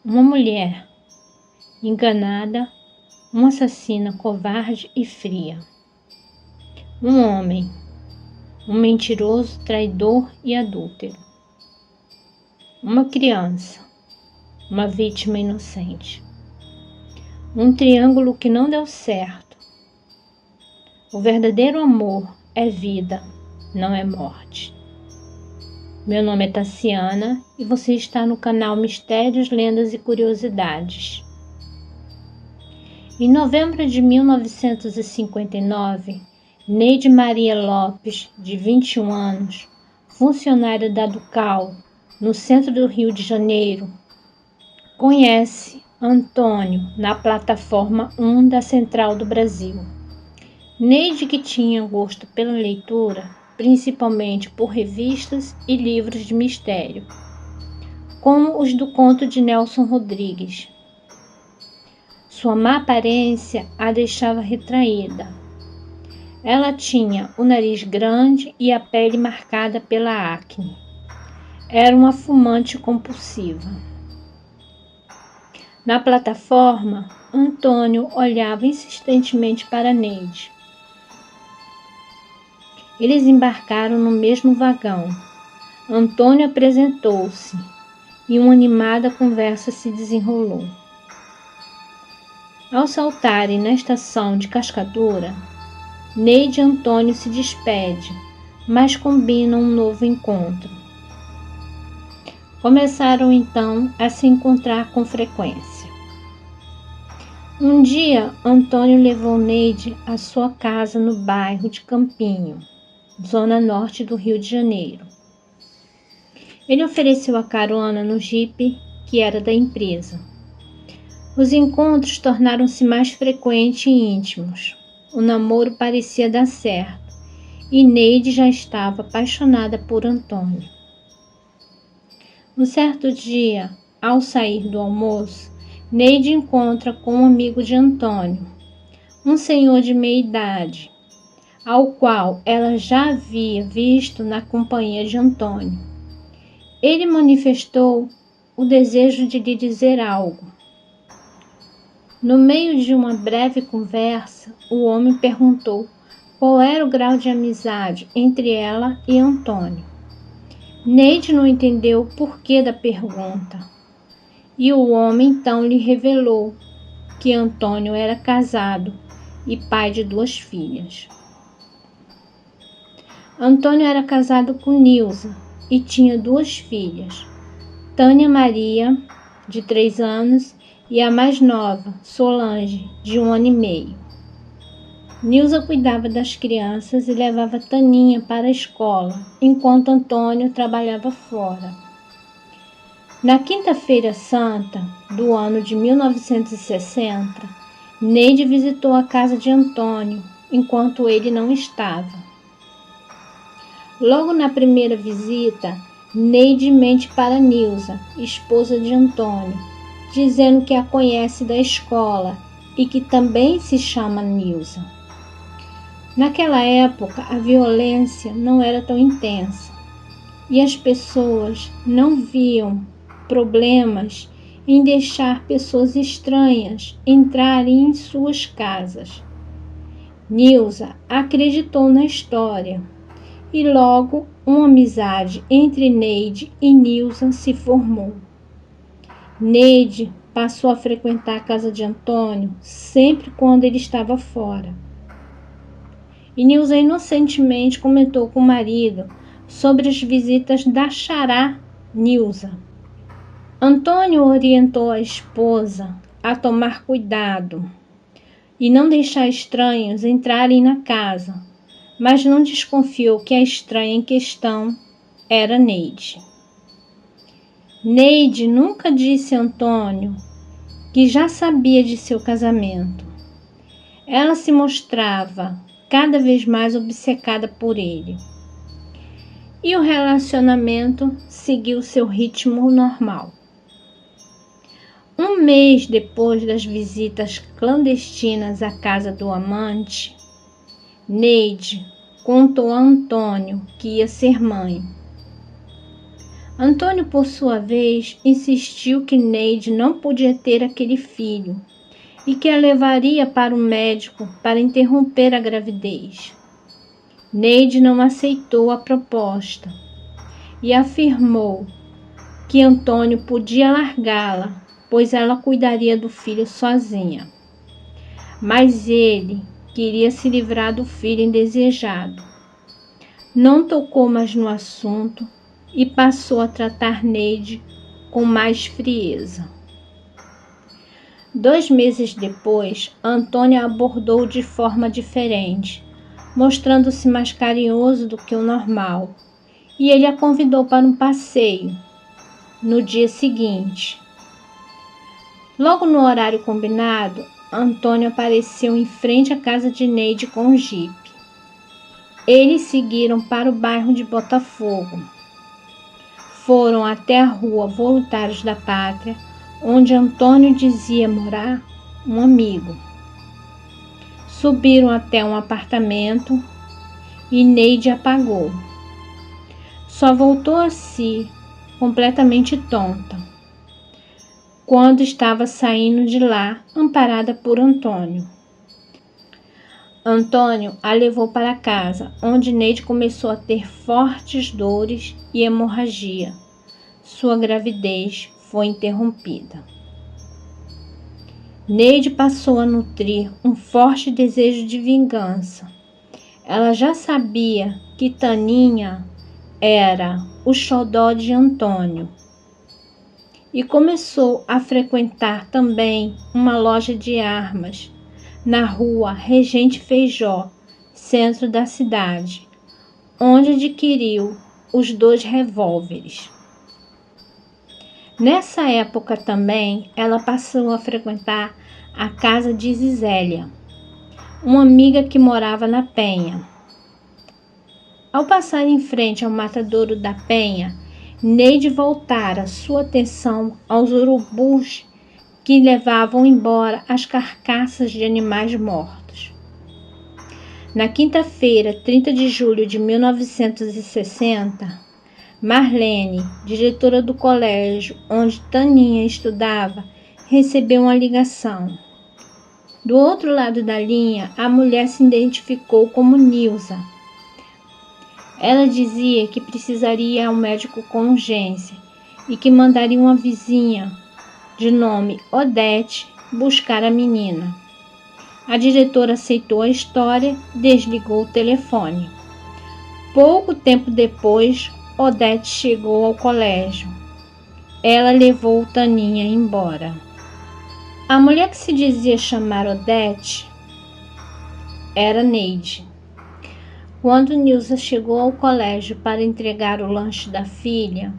Uma mulher enganada, uma assassina covarde e fria. Um homem, um mentiroso, traidor e adúltero. Uma criança, uma vítima inocente. Um triângulo que não deu certo. O verdadeiro amor é vida, não é morte. Meu nome é Tassiana e você está no canal Mistérios, Lendas e Curiosidades. Em novembro de 1959, Neide Maria Lopes, de 21 anos, funcionária da Ducal, no centro do Rio de Janeiro, conhece Antônio na plataforma 1 da Central do Brasil. Neide, que tinha gosto pela leitura, principalmente por revistas e livros de mistério, como os do conto de Nelson Rodrigues. Sua má aparência a deixava retraída. Ela tinha o nariz grande e a pele marcada pela acne. Era uma fumante compulsiva. Na plataforma, Antônio olhava insistentemente para Neide. Eles embarcaram no mesmo vagão. Antônio apresentou-se e uma animada conversa se desenrolou. Ao saltarem na estação de Cascadura, Neide e Antônio se despedem, mas combinam um novo encontro. Começaram então a se encontrar com frequência. Um dia, Antônio levou Neide à sua casa no bairro de Campinho, zona norte do Rio de Janeiro. Ele ofereceu a carona no jipe que era da empresa. Os encontros tornaram-se mais frequentes e íntimos. O namoro parecia dar certo e Neide já estava apaixonada por Antônio. Um certo dia, ao sair do almoço, Neide encontra com um amigo de Antônio, um senhor de meia idade, ao qual ela já havia visto na companhia de Antônio. Ele manifestou o desejo de lhe dizer algo. No meio de uma breve conversa, o homem perguntou qual era o grau de amizade entre ela e Antônio. Neide não entendeu o porquê da pergunta, e o homem então lhe revelou que Antônio era casado e pai de 2 filhas. Antônio era casado com Nilza e tinha 2 filhas, Tânia Maria, de 3 anos, e a mais nova, Solange, de 1 ano e meio. Nilza cuidava das crianças e levava Taninha para a escola, enquanto Antônio trabalhava fora. Na quinta-feira santa do ano de 1960, Neide visitou a casa de Antônio, enquanto ele não estava. Logo na primeira visita, Neide mente para Nilza, esposa de Antônio, dizendo que a conhece da escola e que também se chama Nilza. Naquela época, a violência não era tão intensa e as pessoas não viam problemas em deixar pessoas estranhas entrarem em suas casas. Nilza acreditou na história e logo uma amizade entre Neide e Nilza se formou. Neide passou a frequentar a casa de Antônio sempre quando ele estava fora. E Nilza inocentemente comentou com o marido sobre as visitas da xará Nilza. Antônio orientou a esposa a tomar cuidado e não deixar estranhos entrarem na casa, mas não desconfiou que a estranha em questão era Neide. Neide nunca disse a Antônio que já sabia de seu casamento. Ela se mostrava cada vez mais obcecada por ele. E o relacionamento seguiu seu ritmo normal. Um mês depois das visitas clandestinas à casa do amante, Neide contou a Antônio que ia ser mãe. Antônio, por sua vez, insistiu que Neide não podia ter aquele filho e que a levaria para o médico para interromper a gravidez. Neide não aceitou a proposta e afirmou que Antônio podia largá-la, pois ela cuidaria do filho sozinha. Mas ele queria se livrar do filho indesejado. Não tocou mais no assunto e passou a tratar Neide com mais frieza. 2 meses depois, Antônio a abordou de forma diferente, mostrando-se mais carinhoso do que o normal, e ele a convidou para um passeio no dia seguinte. Logo no horário combinado, Antônio apareceu em frente à casa de Neide com um jipe. Eles seguiram para o bairro de Botafogo. Foram até a rua Voluntários da Pátria, onde Antônio dizia morar um amigo. Subiram até um apartamento e Neide apagou. Só voltou a si, completamente tonta, quando estava saindo de lá, amparada por Antônio. Antônio a levou para casa, onde Neide começou a ter fortes dores e hemorragia. Sua gravidez foi interrompida. Neide passou a nutrir um forte desejo de vingança. Ela já sabia que Taninha era o xodó de Antônio e começou a frequentar também uma loja de armas na rua Regente Feijó, centro da cidade, onde adquiriu os 2 revólveres. Nessa época também, ela passou a frequentar a casa de Zisélia, uma amiga que morava na Penha. Ao passar em frente ao matadouro da Penha, Neide voltara sua atenção aos urubus que levavam embora as carcaças de animais mortos. Na quinta-feira, 30 de julho de 1960, Marlene, diretora do colégio onde Taninha estudava, recebeu uma ligação. Do outro lado da linha, a mulher se identificou como Nilza. Ela dizia que precisaria ir ao médico com urgência e que mandaria uma vizinha de nome Odete buscar a menina. A diretora aceitou a história e desligou o telefone. Pouco tempo depois, Odete chegou ao colégio. Ela levou Taninha embora. A mulher que se dizia chamar Odete era Neide. Quando Nilza chegou ao colégio para entregar o lanche da filha,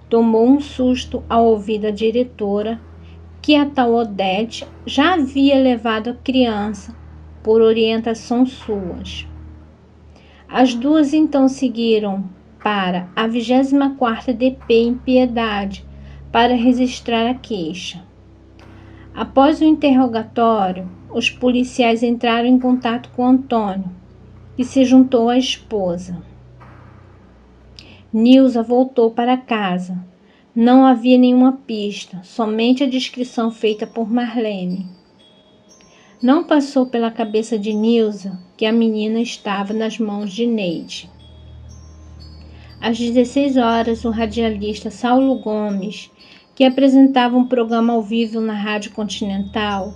tomou um susto ao ouvir da diretora que a tal Odete já havia levado a criança por orientação suas. As duas então seguiram para a 24ª DP em Piedade para registrar a queixa. Após o interrogatório, os policiais entraram em contato com Antônio, que se juntou à esposa. Nilza voltou para casa. Não havia nenhuma pista, somente a descrição feita por Marlene. Não passou pela cabeça de Nilza que a menina estava nas mãos de Neide. Às 16 horas, o radialista Saulo Gomes, que apresentava um programa ao vivo na Rádio Continental,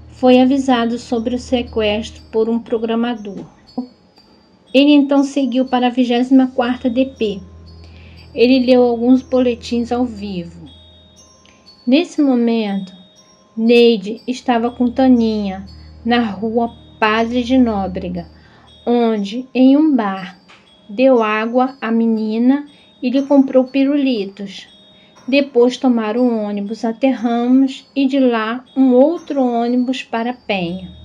foi avisado sobre o sequestro por um programador. Ele então seguiu para a 24ª DP. Ele leu alguns boletins ao vivo. Nesse momento, Neide estava com Taninha na rua Padre de Nóbrega, onde, em um bar, deu água à menina e lhe comprou pirulitos. Depois tomaram um ônibus até Ramos e de lá um outro ônibus para Penha.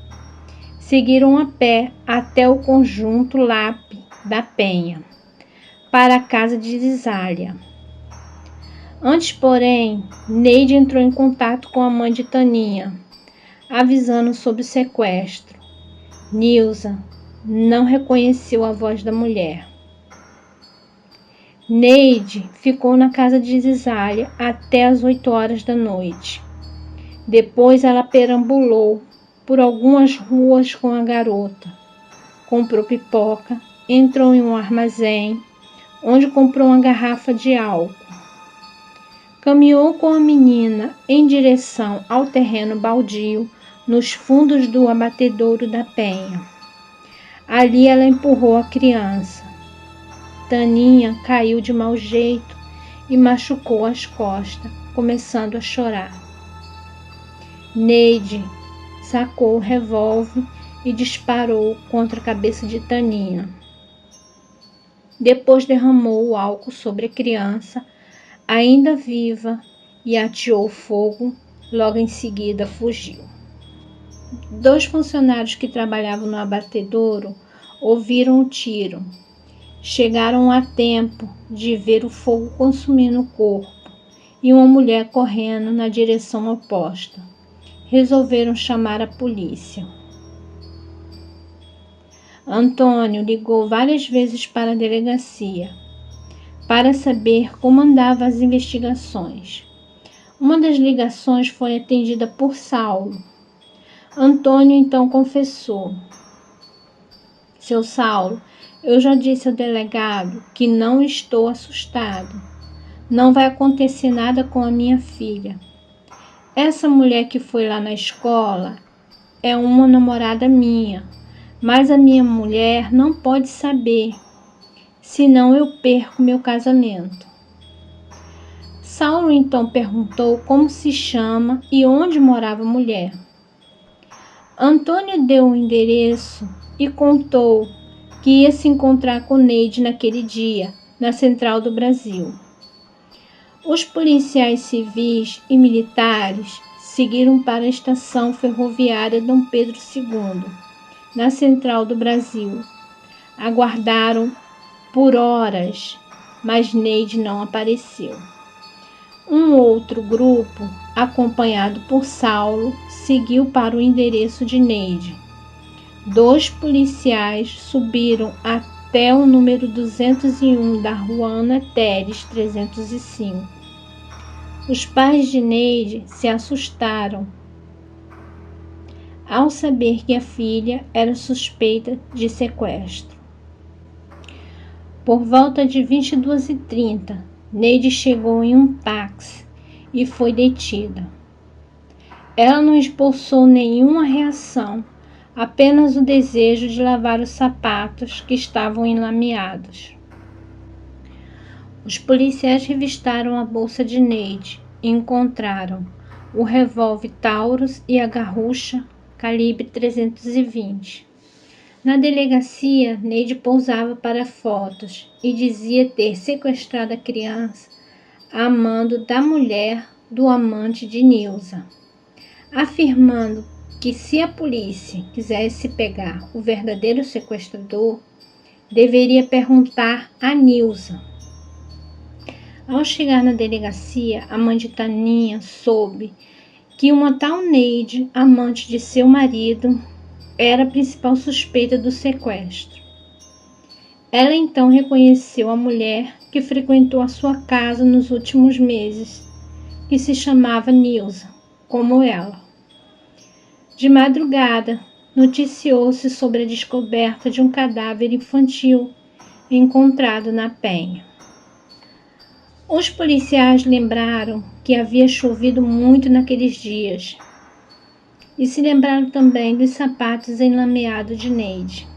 Seguiram a pé até o conjunto LAP da Penha, para a casa de Zisália. Antes, porém, Neide entrou em contato com a mãe de Taninha, avisando sobre o sequestro. Nilza não reconheceu a voz da mulher. Neide ficou na casa de Zizália até as 8 horas da noite. Depois ela perambulou por algumas ruas com a garota. Comprou pipoca, entrou em um armazém, onde comprou uma garrafa de álcool. Caminhou com a menina em direção ao terreno baldio, nos fundos do abatedouro da Penha. Ali ela empurrou a criança. Taninha caiu de mau jeito e machucou as costas, começando a chorar. Neide sacou o revólver e disparou contra a cabeça de Taninha. Depois derramou o álcool sobre a criança, ainda viva, e ateou fogo. Logo em seguida fugiu. 2 funcionários que trabalhavam no abatedouro ouviram o tiro. Chegaram a tempo de ver o fogo consumindo o corpo e uma mulher correndo na direção oposta. Resolveram chamar a polícia. Antônio ligou várias vezes para a delegacia para saber como andavam as investigações. Uma das ligações foi atendida por Saulo. Antônio então confessou: Seu Saulo, eu já disse ao delegado que não estou assustado. Não vai acontecer nada com a minha filha. Essa mulher que foi lá na escola é uma namorada minha, mas a minha mulher não pode saber, senão eu perco meu casamento. Saulo então perguntou como se chama e onde morava a mulher. Antônio deu o endereço e contou que ia se encontrar com Neide naquele dia, na Central do Brasil. Os policiais civis e militares seguiram para a estação ferroviária Dom Pedro II, na Central do Brasil. Aguardaram por horas, mas Neide não apareceu. Um outro grupo, acompanhado por Saulo, seguiu para o endereço de Neide. 2 policiais subiram até o número 201 da rua Ana Teres 305. Os pais de Neide se assustaram ao saber que a filha era suspeita de sequestro. Por volta de 22h30, Neide chegou em um táxi e foi detida. Ela não esboçou nenhuma reação, apenas o desejo de lavar os sapatos que estavam enlameados. Os policiais revistaram a bolsa de Neide e encontraram o revólver Taurus e a garrucha calibre 320. Na delegacia, Neide pousava para fotos e dizia ter sequestrado a criança a mando da mulher do amante de Nilza, afirmando que se a polícia quisesse pegar o verdadeiro sequestrador, deveria perguntar a Nilza. Ao chegar na delegacia, a mãe de Taninha soube que uma tal Neide, amante de seu marido, era a principal suspeita do sequestro. Ela então reconheceu a mulher que frequentou a sua casa nos últimos meses, que se chamava Nilza, como ela. De madrugada, noticiou-se sobre a descoberta de um cadáver infantil encontrado na Penha. Os policiais lembraram que havia chovido muito naqueles dias e se lembraram também dos sapatos enlameados de Neide.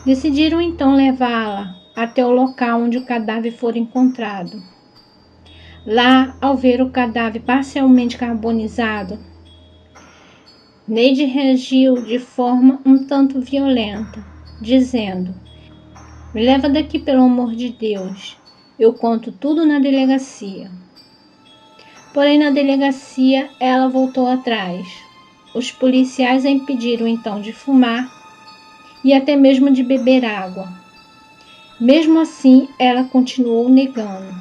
Decidiram então levá-la até o local onde o cadáver foi encontrado. Lá, ao ver o cadáver parcialmente carbonizado, Neide reagiu de forma um tanto violenta, dizendo: "Me leva daqui, pelo amor de Deus, eu conto tudo na delegacia." Porém, na delegacia, ela voltou atrás. Os policiais a impediram então de fumar e até mesmo de beber água. Mesmo assim, ela continuou negando.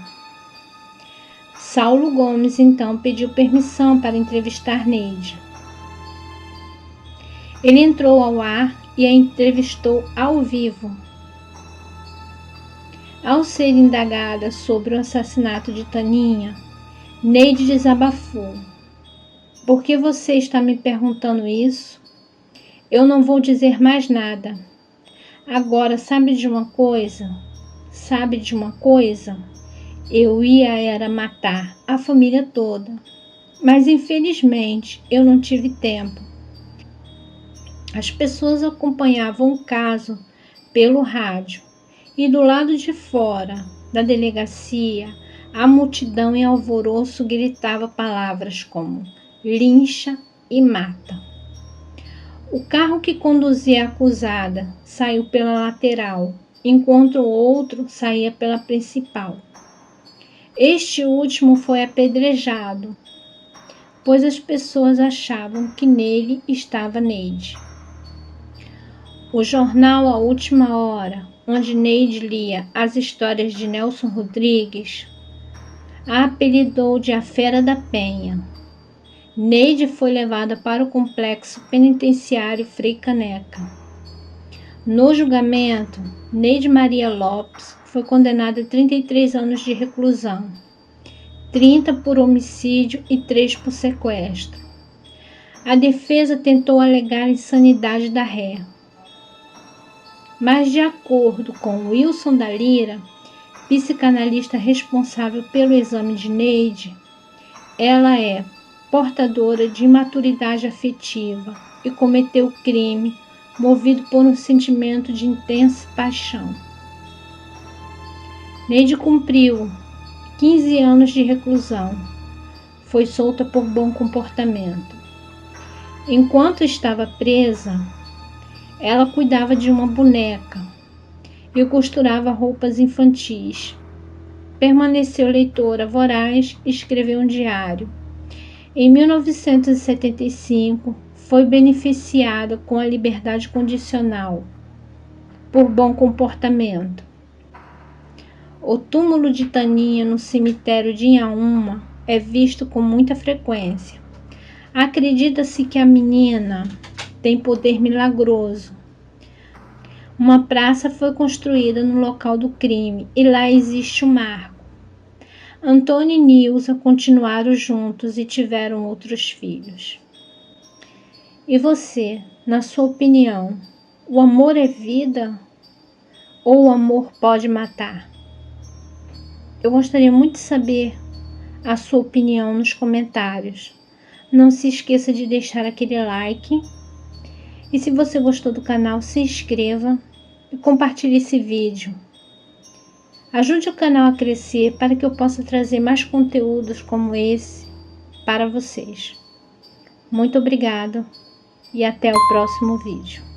Saulo Gomes então pediu permissão para entrevistar Neide. Ele entrou ao ar e a entrevistou ao vivo. Ao ser indagada sobre o assassinato de Taninha, Neide desabafou. Por que você está me perguntando isso? Eu não vou dizer mais nada. Agora, sabe de uma coisa? Sabe de uma coisa? Eu era matar a família toda. Mas infelizmente eu não tive tempo. As pessoas acompanhavam o caso pelo rádio e do lado de fora da delegacia a multidão em alvoroço gritava palavras como lincha e mata. O carro que conduzia a acusada saiu pela lateral, enquanto o outro saía pela principal. Este último foi apedrejado, pois as pessoas achavam que nele estava Neide. O jornal A Última Hora, onde Neide lia as histórias de Nelson Rodrigues, a apelidou de a Fera da Penha. Neide foi levada para o complexo penitenciário Frei Caneca. No julgamento, Neide Maria Lopes foi condenada a 33 anos de reclusão, 30 por homicídio e 3 por sequestro. A defesa tentou alegar a insanidade da ré, mas de acordo com Wilson da Lira, psicanalista responsável pelo exame de Neide, ela é portadora de imaturidade afetiva e cometeu o crime movido por um sentimento de intensa paixão. Neide cumpriu 15 anos de reclusão. Foi solta por bom comportamento. Enquanto estava presa, ela cuidava de uma boneca e costurava roupas infantis. Permaneceu leitora voraz e escreveu um diário. Em 1975, foi beneficiada com a liberdade condicional por bom comportamento. O túmulo de Taninha no cemitério de Inhaúma é visto com muita frequência. Acredita-se que a menina tem poder milagroso. Uma praça foi construída no local do crime e lá existe um marco. Antônio e Nilza continuaram juntos e tiveram outros filhos. E você, na sua opinião, o amor é vida ou o amor pode matar? Eu gostaria muito de saber a sua opinião nos comentários. Não se esqueça de deixar aquele like. E se você gostou do canal, se inscreva e compartilhe esse vídeo. Ajude o canal a crescer para que eu possa trazer mais conteúdos como esse para vocês. Muito obrigada e até o próximo vídeo.